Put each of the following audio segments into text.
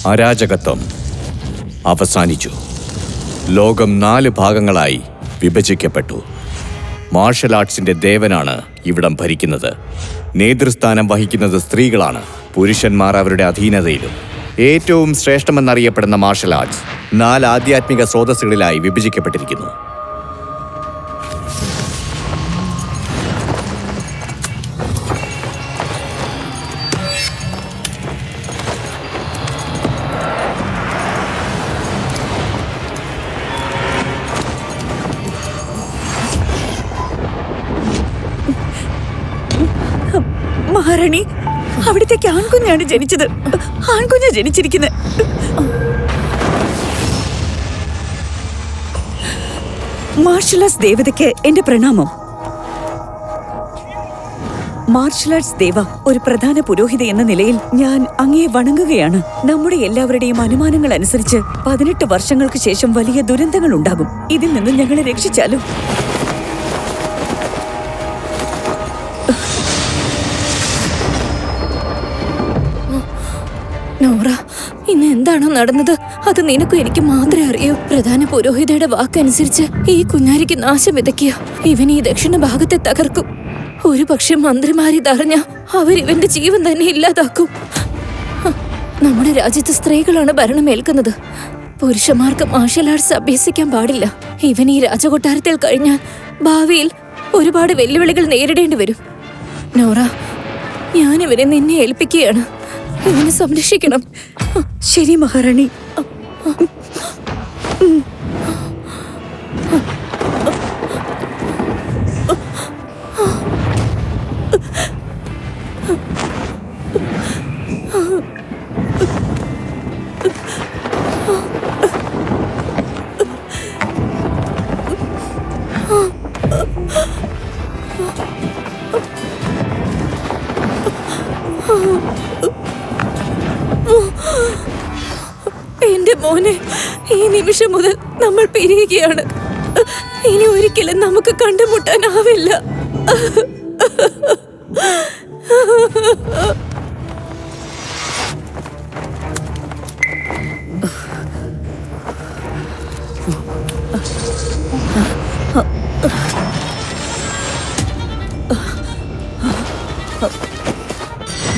അരാജകത്വം അവസാനിച്ചു. ലോകം 4 ഭാഗങ്ങളായി വിഭജിക്കപ്പെട്ടു. മാർഷൽ ആർട്സിന്റെ ദേവനാണ് ഇവിടം ഭരിക്കുന്നത്. നേതൃസ്ഥാനം വഹിക്കുന്നത് സ്ത്രീകളാണ്. പുരുഷന്മാർ അവരുടെ അധീനതയിലും. ഏറ്റവും ശ്രേഷ്ഠമെന്നറിയപ്പെടുന്ന മാർഷൽ ആർട്സ് 4 ആധ്യാത്മിക സ്രോതസ്സുകളിലായി വിഭജിക്കപ്പെട്ടിരിക്കുന്നു. മഹാറാണി, അവിടത്തേക്ക് ആൺകുഞ്ഞാണ് ജനിച്ചത്. ആൺകുഞ്ഞാ ജനിച്ചിരിക്കുന്നത്. മാർഷൽ ആർട്സ് ദേവതയ്ക്ക് എന്റെ പ്രണാമം. മാർഷൽ ആർട്സ് ദേവ, ഒരു പ്രധാന പുരോഹിത എന്ന നിലയിൽ ഞാൻ അങ്ങയെ വണങ്ങുകയാണ്. നമ്മുടെ എല്ലാവരുടെയും അനുമാനങ്ങൾ അനുസരിച്ച് 18 വർഷങ്ങൾക്ക് ശേഷം വലിയ ദുരന്തങ്ങൾ ഉണ്ടാകും. ഇതിൽ നിന്ന് ഞങ്ങളെ രക്ഷിച്ചാലും. നോറ, ഇന്ന് എന്താണോ നടന്നത് അത് നിനക്കും എനിക്ക് മാത്രമേ അറിയൂ. പ്രധാന പുരോഹിതയുടെ വാക്കനുസരിച്ച് ഈ കുഞ്ഞാരിക്ക് നാശം വിതയ്ക്കുക. ഇവൻ ഈ ദക്ഷിണ ഭാഗത്തെ തകർക്കും. ഒരു പക്ഷെ മന്ത്രിമാരിതറിഞ്ഞ അവരിവന്റെ ജീവൻ തന്നെ ഇല്ലാതാക്കും. നമ്മുടെ രാജ്യത്ത് സ്ത്രീകളാണ് ഭരണമേൽക്കുന്നത്. പുരുഷന്മാർക്ക് മാർഷൽ ആർട്സ് അഭ്യസിക്കാൻ പാടില്ല. ഇവൻ ഈ രാജകൊട്ടാരത്തിൽ കഴിഞ്ഞാൽ ഭാവിയിൽ ഒരുപാട് വെല്ലുവിളികൾ നേരിടേണ്ടി വരും. നോറ, ഞാനിവനെ നിന്നെ ഏൽപ്പിക്കുകയാണ്. ഇവനെ സംരക്ഷിക്കണം. ശരി മഹാറാണി. എന്റെ മോനെ, ഈ നിമിഷം മുതൽ നമ്മൾ പിരിയുകയാണ്. ഇനി ഒരിക്കലും നമുക്ക് കണ്ടുമുട്ടാനാവില്ല.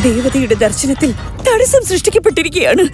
ദേവതയുടെ ദർശനത്തിൽ തടസ്സം സൃഷ്ടിക്കപ്പെട്ടിരിക്കുകയാണ്.